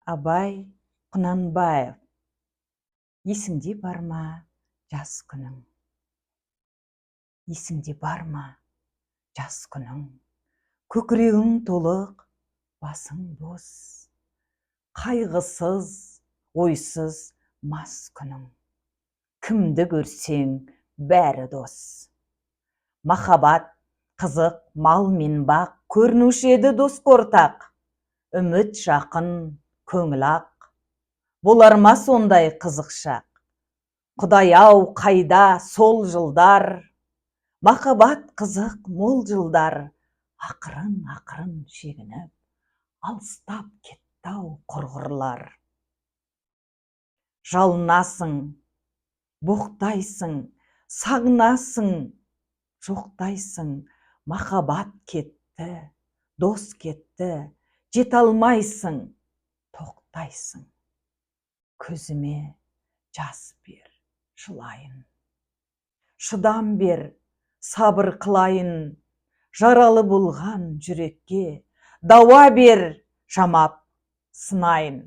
Абай Құнанбаев. Есіңде бар ма жас күнің? Есіңде бар ма жас күнің? Көкірегің толық, басың бос, қайғысыз, ойсыз мас күнің. Кімді көрсең бәрі дос. Махаббат, қызық, мал мен бақ, көрінуші еді дос ортақ. Үміт жақын, көңіл ақ, болар ма сондай қызық шақ? Құдай-ау қайда сол жылдар, махаббат қызық мол жылдар, ақырын шегініп, алыстап кетті-ау құрғырлар. Жалынасың, боқтайсың, сағынасың, жоқтайсың, махаббат кетті, дос кетті, жете алмайсың, тоқтайсың. Көзіме жас бер, жылайын. Шыдам бер, сабыр қылайын. Жаралы болған жүрекке дауа бер, жамап сынайын.